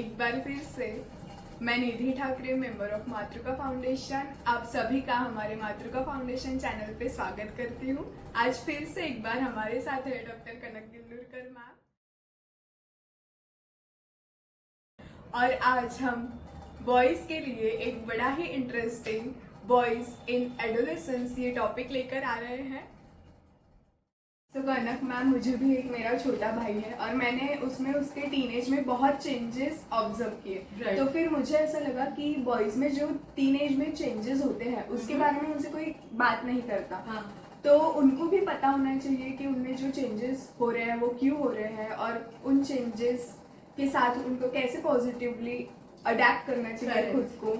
एक बार फिर से मैं निधि Thackeray, member of Matrika foundation, आप सभी का हमारे मातृका फाउंडेशन चैनल पे स्वागत करती हूँ। आज फिर से एक बार हमारे साथ है डॉक्टर कनक गिल्लुरकर मैम, और आज हम बॉयज़ के लिए एक बड़ा ही इंटरेस्टिंग बॉयज़ इन एडोलेसेंस ये टॉपिक लेकर आ रहे हैं। तो कनक मैम, मुझे भी एक मेरा छोटा भाई है और मैंने उसमें उसके टीनेज में बहुत चेंजेस ऑब्जर्व किए। तो फिर मुझे ऐसा लगा कि बॉयज़ में जो टीनेज में चेंजेस होते हैं उसके बारे में उनसे कोई बात नहीं करता। हाँ। तो उनको भी पता होना चाहिए कि उनमें जो चेंजेस हो रहे हैं वो क्यों हो रहे हैं और उन चेंजेस के साथ उनको कैसे पॉजिटिवली अडेप्ट करना चाहिए खुद को।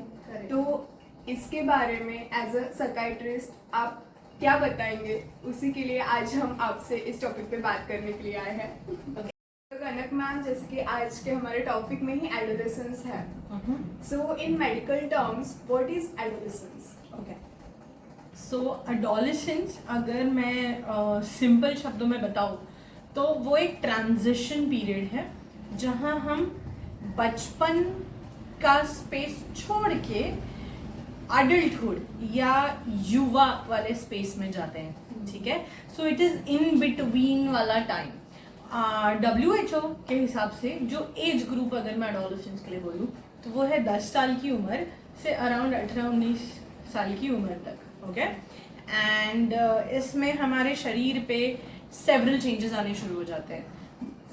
तो इसके बारे में एज अ साइकियाट्रिस्ट आप क्या बताएंगे, उसी के लिए आज हम आपसे इस टॉपिक पे बात करने के लिए आए हैं। तो कनक मैम, जैसे कि आज के हमारे टॉपिक में ही एडोलेसेंस है, so in medical terms what is adolescence? Okay, so adolescence अगर मैं सिंपल शब्दों में बताऊँ तो वो एक ट्रांजिशन पीरियड है जहाँ हम बचपन का स्पेस छोड़ के अडल्टहुड या युवा वाले स्पेस में जाते हैं। ठीक है, so it is in between वाला टाइम। WHO के हिसाब से जो एज ग्रुप अगर मैं एडोलेसेंस के लिए बोलूँ तो वो है 10 साल की उम्र से अराउंड 18-19 साल की उम्र तक। ओके, एंड इसमें हमारे शरीर पे सेवरल चेंजेस आने शुरू हो जाते हैं,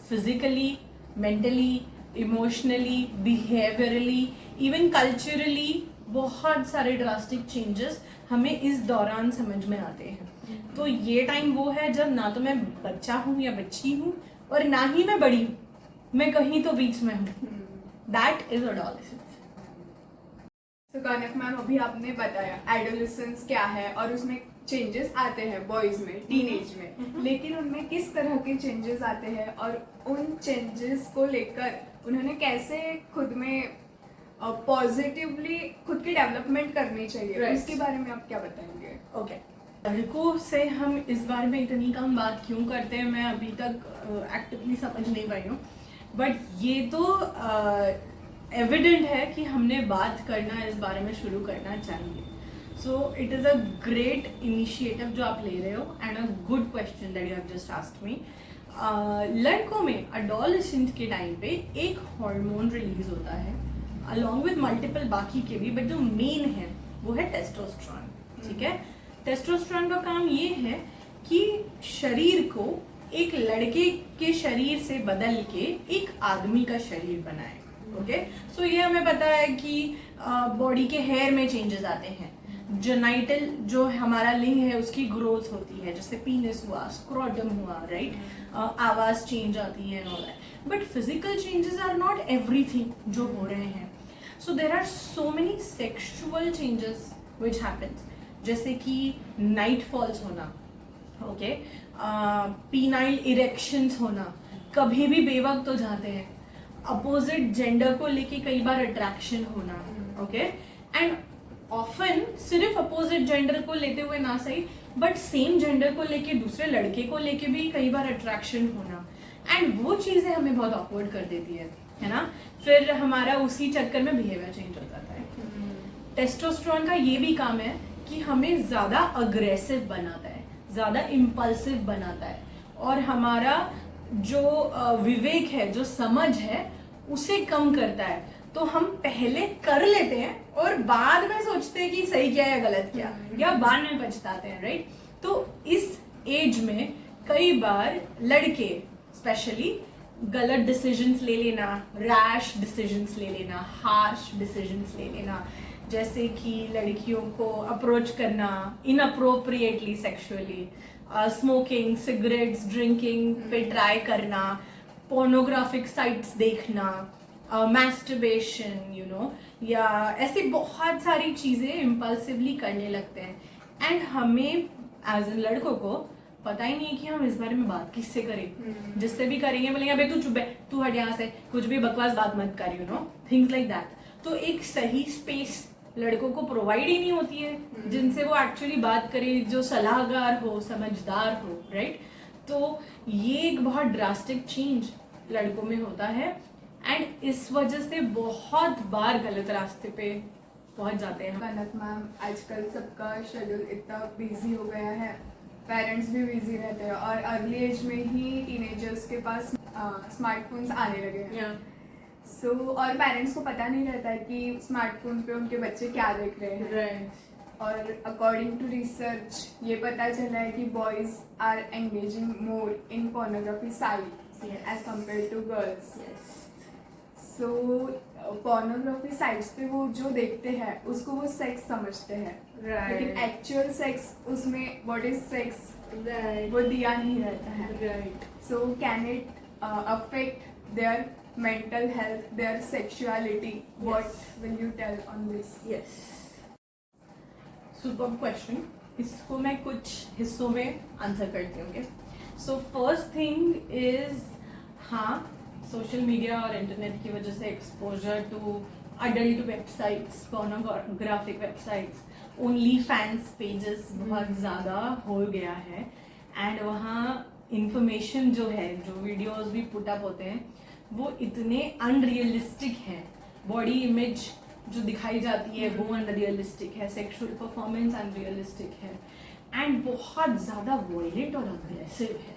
physically, mentally, emotionally, behaviourally, even culturally. बहुत सारे ड्रास्टिक चेंजेस हमें इस दौरान समझ में आते हैं। तो ये टाइम वो है जब ना तो मैं बच्चा हूँ या बच्ची हूँ और ना ही मैं बड़ी हूँ, मैं कहीं तो बीच में हूँ। That is adolescence. तो कनक मैम, अभी आपने बताया एडोलेसेंस क्या है और उसमें चेंजेस आते हैं बॉयज में टीनेज में, लेकिन उनमें किस तरह के चेंजेस आते हैं और उन चेंजेस को लेकर उन्होंने कैसे खुद में पॉजिटिवली खुद की डेवलपमेंट करनी चाहिए, उसके बारे में आप क्या बताएंगे? ओके, लड़कों से हम इस बारे में इतनी कम बात क्यों करते हैं मैं अभी तक एक्टिवली समझ नहीं पाई हूँ, बट ये तो एविडेंट है कि हमने बात करना इस बारे में शुरू करना चाहिए। So it is a great initiative जो आप ले रहे हो and a good question that you have just asked me. लड़कों में एडोलेसेंस के टाइम पे एक हार्मोन रिलीज होता है अलॉन्ग विद मल्टीपल बाकी के भी, बट जो मेन है वो है टेस्टोस्टेरोन। ठीक है, टेस्टोस्टेरोन का काम ये है कि शरीर को एक लड़के के शरीर से बदल के एक आदमी का शरीर बनाए। ओके, सो ये हमें पता है कि बॉडी के हेयर में चेंजेस आते हैं, जेनाइटल जो हमारा लिंग है उसकी ग्रोथ होती है, जैसे पीनिस हुआ, स्क्रोटम हुआ, राइट, आवाज चेंज आती है, but physical changes are not everything जो हो रहे हैं। So there are so many sexual changes which happens, जैसे कि नाइट फॉल्स होना, ओके, पीनाइल इरेक्शंस होना, कभी भी बेवक्त हो जाते हैं, अपोजिट जेंडर को लेके कई बार अट्रैक्शन होना, ओके, एंड ऑफन सिर्फ अपोजिट जेंडर को लेते हुए ना सही, बट सेम जेंडर को लेके दूसरे लड़के को लेके भी कई बार अट्रैक्शन होना, एंड वो चीजें हमें बहुत ऑकवर्ड कर देती है ना। फिर हमारा उसी चक्कर में बिहेवियर चेंज हो जाता है। टेस्टोस्टेरोन का ये भी काम है कि हमें ज्यादा अग्रेसिव बनाता है, ज्यादा इम्पल्सिव बनाता है, और हमारा जो विवेक है, जो समझ है, उसे कम करता है। तो हम पहले कर लेते हैं और बाद में सोचते हैं कि सही क्या या गलत क्या, या बाद में पछताते हैं, राइट। तो इस एज में कई बार लड़के स्पेशली गलत डिसीजंस ले लेना, रैश डिसीजंस ले लेना, हार्श डिसीजंस ले लेना, जैसे कि लड़कियों को अप्रोच करना inappropriately sexually, smoking, cigarettes, drinking पे ट्राई करना, पोर्नोग्राफिक साइट्स देखना, मैस्टरबेशन, यू नो, या ऐसी बहुत सारी चीज़ें इम्पल्सिवली करने लगते हैं। एंड हमें एज एन लड़कों को पता ही नहीं है कि हम इस बारे में बात किससे करें। जिससे भी करेंगे बोलेंगे अबे तू चुप है, तू हट यहाँ से, कुछ भी बकवास बात मत कर, you know, things like that. तो एक सही स्पेस लड़कों को प्रोवाइड ही नहीं होती है जिनसे वो एक्चुअली बात करे, जो सलाहकार हो, समझदार हो, राइट। तो ये एक बहुत ड्रास्टिक चेंज लड़कों में होता है एंड इस वजह से बहुत बार गलत रास्ते पे पहुंच जाते हैं। कनक मैम, आजकल सबका शेड्यूल इतना बिजी हो गया है, पेरेंट्स भी बिजी रहते हैं और अर्ली एज में ही टीनेजर्स के पास स्मार्टफोन्स आने लगे हैं। सो और पेरेंट्स को पता नहीं रहता है कि स्मार्टफोन पे उनके बच्चे क्या देख रहे हैं। और अकॉर्डिंग टू रिसर्च ये पता चला है कि boys are engaging more in pornography site as compare to girls. So pornography sites पे वो जो देखते हैं उसको वो सेक्स समझते हैं, लेकिन एक्चुअल सेक्स उसमें व्हाट इज सेक्स वो दिया नहीं रहता है। So can it affect there mental health, their sexuality? What will you tell on this? Yes. Superb question. इसको मैं कुछ हिस्सों में आंसर करती हूँ। सो फर्स्ट थिंग इज, हाँ, सोशल मीडिया और इंटरनेट की वजह से exposure to adult websites, pornographic websites, only fans pages बहुत ज़्यादा हो गया है। एंड वहाँ इंफॉर्मेशन जो है, जो वीडियोस भी पुट अप होते हैं वो इतने अनरियलिस्टिक हैं। बॉडी इमेज जो दिखाई जाती है वो अनरियलिस्टिक है, सेक्सुअल परफॉर्मेंस अनरियलिस्टिक है एंड बहुत ज़्यादा वॉयलेंट और अग्रेसिव है।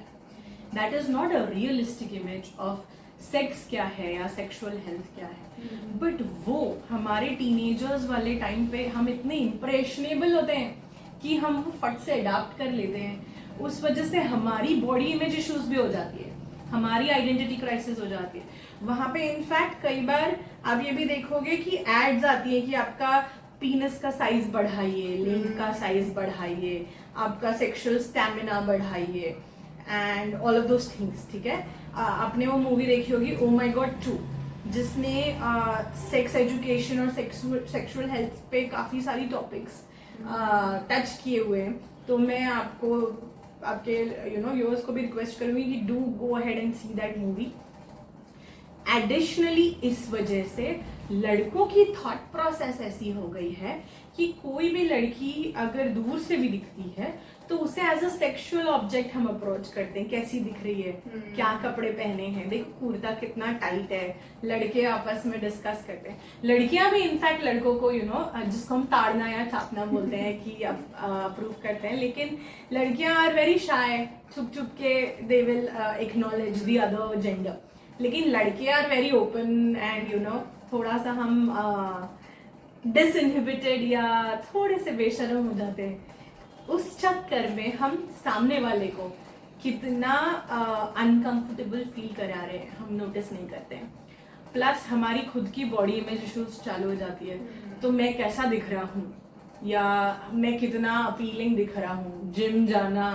That is not a realistic image of sex क्या है या सेक्सुअल हेल्थ क्या है। बट वो हमारे टीनेजर्स वाले टाइम पे हम इतने इम्प्रेशनेबल होते हैं कि हम वो फट से अडाप्ट कर लेते हैं। उस वजह से हमारी बॉडी इमेज इश्यूज भी हो जाती है, हमारी आइडेंटिटी क्राइसिस हो जाती है। वहां पे इनफैक्ट कई बार आप ये भी देखोगे कि एड्स आती है कि आपका पीनस का साइज बढ़ाइए, लिंग का साइज बढ़ाइए, आपका सेक्सुअल स्टैमिना बढ़ाइए and all of those things. ठीक है, आपने वो मूवी देखी होगी ओ माय गॉड 2, जिसने सेक्स एजुकेशन और सेक्सुअल हेल्थ पे काफी सारी टॉपिक्स टच किए हुए हैं। तो मैं आपको आपके व्यूअर्स को भी रिक्वेस्ट करूंगी कि do go ahead and see that movie. Additionally इस वजह से लड़कों की थॉट प्रोसेस ऐसी हो गई है कि कोई भी लड़की अगर दूर से भी दिखती है तो उसे एज अ सेक्सुअल ऑब्जेक्ट हम अप्रोच करते हैं। कैसी दिख रही है, क्या कपड़े पहने हैं, देखो कुर्ता कितना टाइट है, लड़के आपस में डिस्कस करते हैं। लड़कियां भी इनफैक्ट लड़कों को जिसको हम ताड़ना या चापना बोलते हैं कि अप्रूव करते हैं, लेकिन लड़कियां आर वेरी शाय, छुप छुप के they will acknowledge the other gender. लेकिन लड़के आर वेरी ओपन एंड थोड़ा सा हम डिसइनहिबिटेड या थोड़े से बेशर्म हो जाते हैं। उस चक्कर में हम सामने वाले को कितना अनकंफर्टेबल फील करा रहे हैं हम नोटिस नहीं करते हैं। प्लस हमारी खुद की बॉडी इमेज इश्यूज चालू हो जाती है। तो मैं कैसा दिख रहा हूँ या मैं कितना अपीलिंग दिख रहा हूँ, जिम जाना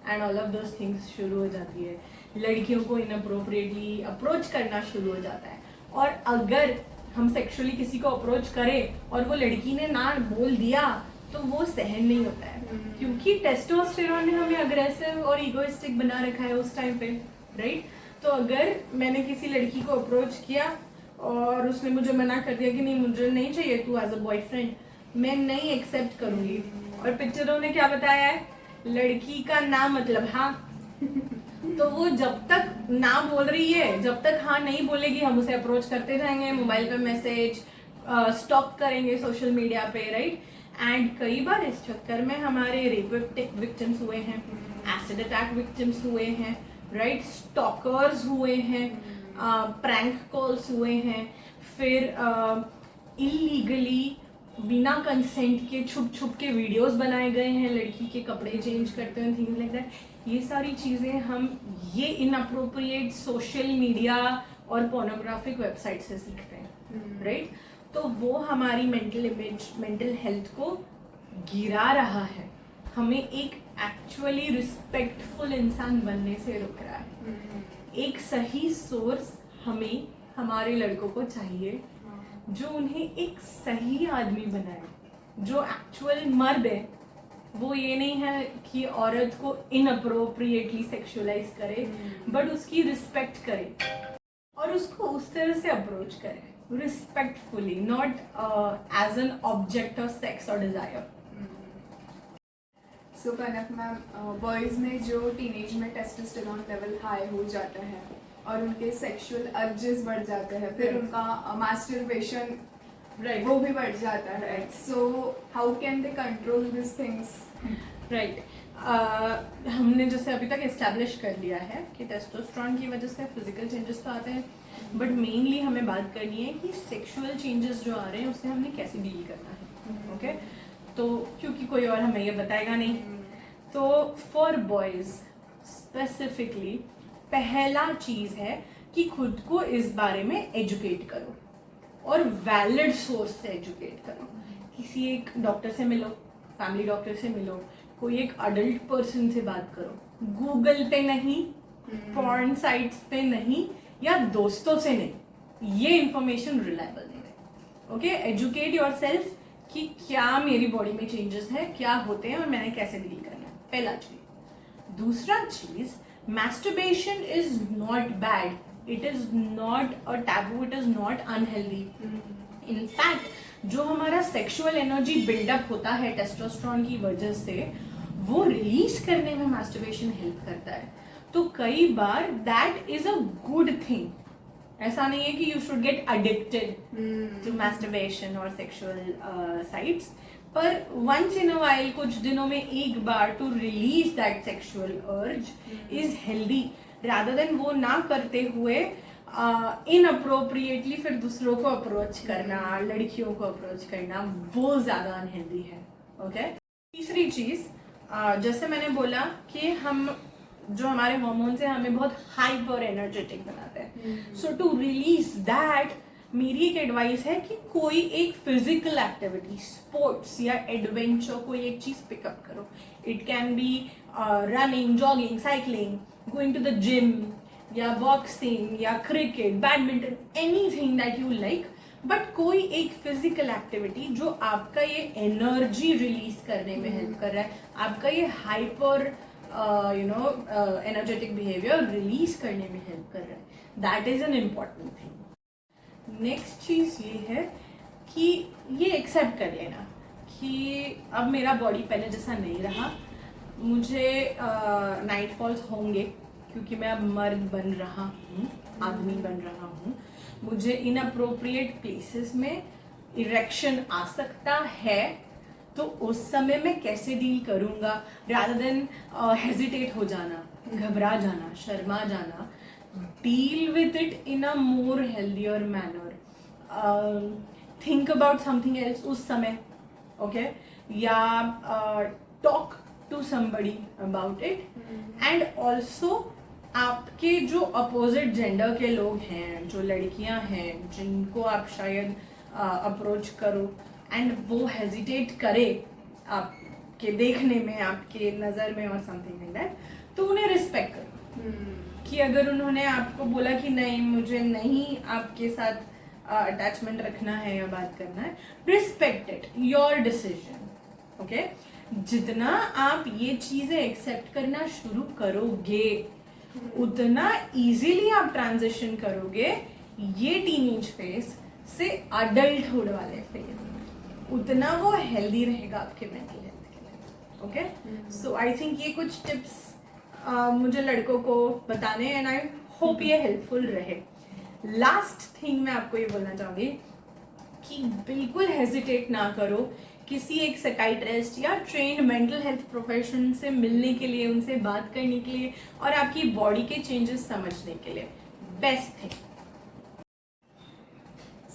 and all of those things शुरू हो जाती है। लड़कियों को इनअप्रोप्रिएटली अप्रोच करना शुरू हो जाता है। और अगर हम सेक्सुअली किसी को अप्रोच करें और वो लड़की ने ना बोल दिया तो वो सहन नहीं होता है, क्योंकि टेस्टोस्टेरोन ने हमें अग्रेसिव और इगोइस्टिक बना रखा है उस टाइम पे, राइट। तो अगर मैंने किसी लड़की को अप्रोच किया और उसने मुझे मना कर दिया कि नहीं मुझे नहीं चाहिए तू एज अ बॉयफ्रेंड, मैं नहीं एक्सेप्ट करूंगी। और पिक्चरों ने क्या बताया है, लड़की का ना मतलब हाँ। तो वो जब तक ना बोल रही है, जब तक हाँ नहीं बोलेगी, हम उसे अप्रोच करते जाएंगे, मोबाइल पे मैसेज स्टॉक करेंगे सोशल मीडिया पे, राइट। एंड कई बार इस चक्कर में हमारे रेप विक्टिम्स हुए हैं, एसिड अटैक विक्टिम्स हुए हैं, राइट, स्टॉकर्स हुए हैं, प्रैंक कॉल्स हुए हैं, फिर इलीगली बिना कंसेंट के छुप छुप के वीडियोस बनाए गए हैं, लड़की के कपड़े चेंज करते हैं, थिंग्स लाइक दैट। ये सारी चीज़ें हम ये इनअप्रोप्रिएट सोशल मीडिया और पोर्नोग्राफिक वेबसाइट से सीखते हैं, राइट। तो वो हमारी मेंटल इमेज, मेंटल हेल्थ को गिरा रहा है, हमें एक एक्चुअली रिस्पेक्टफुल इंसान बनने से रोक रहा है। एक सही सोर्स हमें हमारे लड़कों को चाहिए जो उन्हें एक सही आदमी बनाए, जो एक्चुअल मर्द है। वो ये नहीं है कि औरत को इनअप्रोप्रिएटली सेक्सुअलाइज करे, बट उसकी रिस्पेक्ट करे और उसको उस तरह से अप्रोच करे respectfully, not as an object of sex और desire. So Kanak ma'am, boys में जो टीनेज में टेस्टोस्टेरोन लेवल हाई हो जाता है और उनके सेक्सुअल अर्जेस बढ़ जाते हैं, फिर Right. उनका मास्टरबेशन राइट वो भी बढ़ जाता है. So how can they control this things? Right हमने जैसे अभी तक एस्टैब्लिश कर लिया है कि टेस्टोस्टेरोन की वजह से फिजिकल चेंजेस तो आते हैं, बट मेनली हमें बात करनी है कि सेक्सुअल चेंजेस जो आ रहे हैं उससे हमने कैसे डील करना है. ओके तो क्योंकि कोई और हमें ये बताएगा नहीं, तो फॉर बॉयज स्पेसिफिकली पहला चीज है कि खुद को इस बारे में एजुकेट करो और वैलिड सोर्स से एजुकेट करो. किसी एक डॉक्टर से मिलो, फैमिली डॉक्टर से मिलो, कोई एक अडल्ट पर्सन से बात करो, गूगल पे नहीं, पॉर्न साइट्स पे नहीं, या दोस्तों से नहीं. ये इंफॉर्मेशन रिलायबल नहीं है. ओके एजुकेट योरसेल्फ कि क्या मेरी बॉडी में चेंजेस है, क्या होते हैं और मैंने कैसे डील करना है, पहला चीज. दूसरा चीज, masturbation is not bad, it is not a taboo, it is not unhealthy. In fact, जो हमारा सेक्सुअल एनर्जी बिल्डअप होता है टेस्टोस्टेरोन की वजह से, वो रिलीज करने में masturbation हेल्प करता है. तो कई बार that is a good thing. ऐसा नहीं है कि you should get addicted to masturbation और सेक्सुअल साइट्स, पर वंस इन अ वाइल, कुछ दिनों में एक बार, to release that sexual urge is healthy, rather than वो ना करते हुए इनअप्रोप्रिएटली फिर दूसरों को अप्रोच करना, लड़कियों को अप्रोच करना, वो ज्यादा अनहेल्दी है. ओके तीसरी चीज, जैसे मैंने बोला कि हम जो हमारे हॉर्मोन्स हैं हमें बहुत हाइपर एनर्जेटिक बनाते हैं. सो टू रिलीज दैट मेरी एक एडवाइस है कि कोई एक फिजिकल एक्टिविटी, स्पोर्ट्स या एडवेंचर, कोई एक चीज पिकअप करो. It can be running, jogging, cycling, going to the gym, या बॉक्सिंग, या cricket, badminton, anything that you like, but कोई एक फिजिकल एक्टिविटी जो आपका ये एनर्जी रिलीज करने में हेल्प कर रहा है, आपका ये हाइपर एनर्जेटिक बिहेवियर रिलीज करने में हेल्प कर रहा है. That is an important thing. Next चीज ये है कि ये एक्सेप्ट कर लेना कि अब मेरा बॉडी पहले जैसा नहीं रहा, मुझे नाइट फॉल्स होंगे क्योंकि मैं अब मर्द बन रहा हूँ, आदमी बन रहा हूँ. मुझे इनअप्रोप्रिएट प्लेसेस में इरेक्शन आ सकता है, तो उस समय मैं कैसे डील करूँगा, रादर देन हेजिटेट हो जाना, घबरा जाना, शर्मा जाना, deal with it in a more healthier manner. Think about something else उस समय, okay? या talk to somebody about it. And also आपके जो opposite gender के लोग हैं, जो लड़कियां हैं, जिनको आप शायद अप्रोच करो एंड वो हेजिटेट करे आपके देखने में, आपके नज़र में और समथिंग लाइक दैट, तो उन्हें रिस्पेक्ट करो. कि अगर उन्होंने आपको बोला कि नहीं, मुझे नहीं आपके साथ अटैचमेंट रखना है या बात करना है, respect it, your decision. Okay जितना आप ये चीजें एक्सेप्ट करना शुरू करोगे, उतना इजीली आप ट्रांजिशन करोगे ये टीनेज फेज से अडल्टहुड वाले फेज, उतना वो हेल्दी रहेगा आपके मेंटल हेल्थ के लिए. ओके सो आई थिंक ये कुछ टिप्स मुझे लड़कों को बताने, एंड आई होप ये हेल्पफुल रहे. लास्ट थिंग मैं आपको ये बोलना चाहूंगी कि बिल्कुल हेजिटेट ना करो किसी एक साइकियाट्रिस्ट या ट्रेन्ड मेंटल हेल्थ प्रोफेशनल से मिलने के लिए, उनसे बात करने के लिए और आपकी बॉडी के चेंजेस समझने के लिए. Best thing.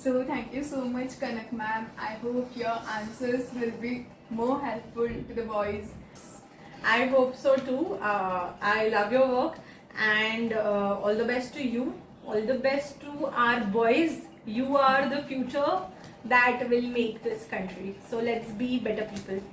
So thank you so much, Kanak ma'am. I hope your answers will be more helpful to the boys. I hope so too. I love your work, and all the best to you. All the best to our boys. You are the future that will make this country. So let's be better people.